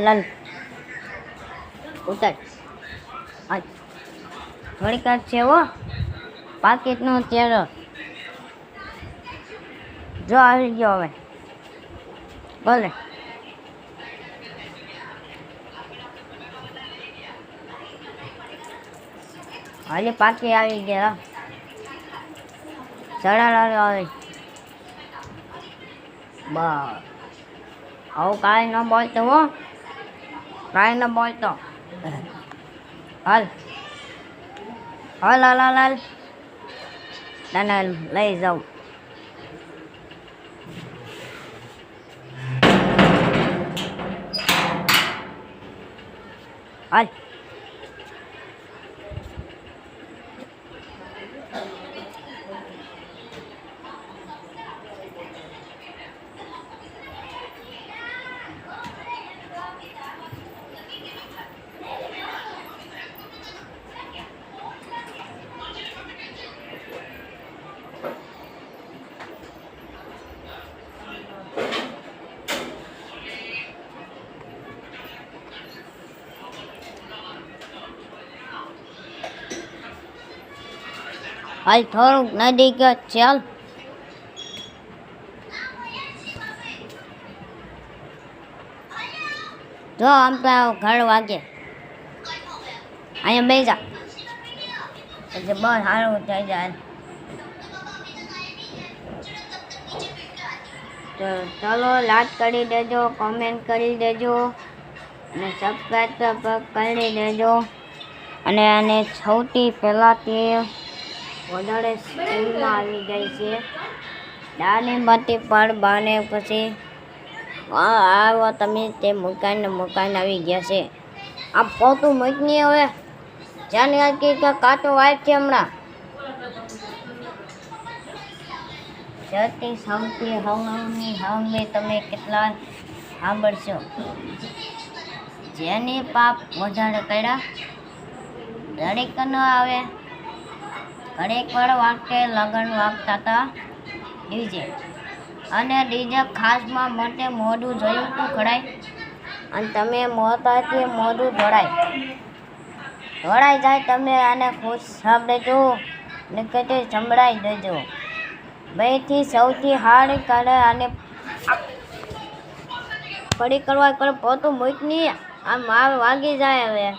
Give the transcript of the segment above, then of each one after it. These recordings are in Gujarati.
હાલ ઉતાર હાલ થોડીક જ છે હો પાકીટનો ચહેરો જો આવી ગયો હવે બોલે હાલે પાકી આવી ગયા ચડા આવે બસ આવું કાંઈ ન બોલતો હો કાંઈ ન બોલતો હાલ હાલ હાલ હાલ હાલ તને લઈ જાઉં હાલ હાલ થોડુંક નદી ગયો ચાલ જો આમ તો ઘર વાગે અહીંયા બેસા પછી બસ સારું થઈ જાય તો ચાલો લાઈક કરી દેજો કોમેન્ટ કરી દેજો અને સબસ્ક્રાઈબ કરી દેજો અને આને સૌથી પહેલાં તે વધારે સ્કૂલમાં આવી જાય છે દાની બાતી પણ બાને પછી આવો તમે તે મકાન આવી ગયા છે આ પોતું મૂકની હવે જાને કે કાંટો વાઈટ છે હમણાં સૌથી સૌથી હવની હવે તમે કેટલા સાંભળશો જેને પાપ વધારે કર્યા દરેક ન આવે ઘરેક વાર વાગતે લગન વાગતા હતા ડીજે અને ડીજે ખાસમાં માટે મોઢું જોયું તું ખડાય અને તમે મોતાથી મોઢું ધોળાઈ જાય તમે આને ખુશ સાંભળજો ને કે સંભળાઈ દેજો બેથી સૌથી હાર્ડ કરે અને પડી કરવા કરે પોતું મૂકની આમ વાગી જાય હવે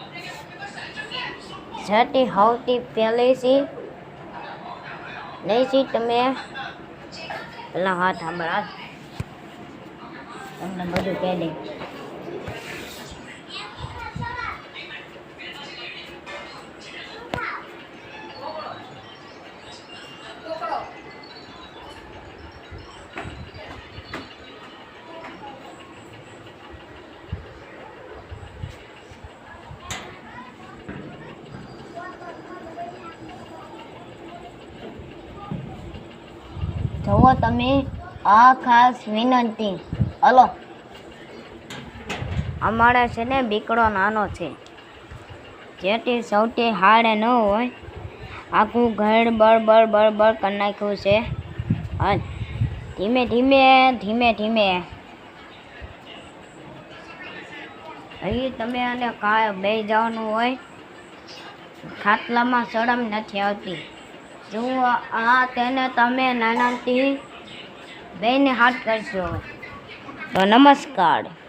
જતી સૌથી પહેલેથી નહીં તમે પેલા હાથ સાંભળા તમને બધું કહી દઈ જુઓ તમે આ ખાસ વિનંતી હલો અમારે છે ને બીકડો નાનો છે જેથી સૌથી હાર્ડ ન હોય આખું ઘર બળ કરી નાખ્યું છે હા ધીમે ધીમે અહીં તમે આને બે જવાનું હોય ખાટલામાં શરમ નથી આવતી જો આ તેને તમે નાનાથી બેને હાથ કરશો તો નમસ્કાર.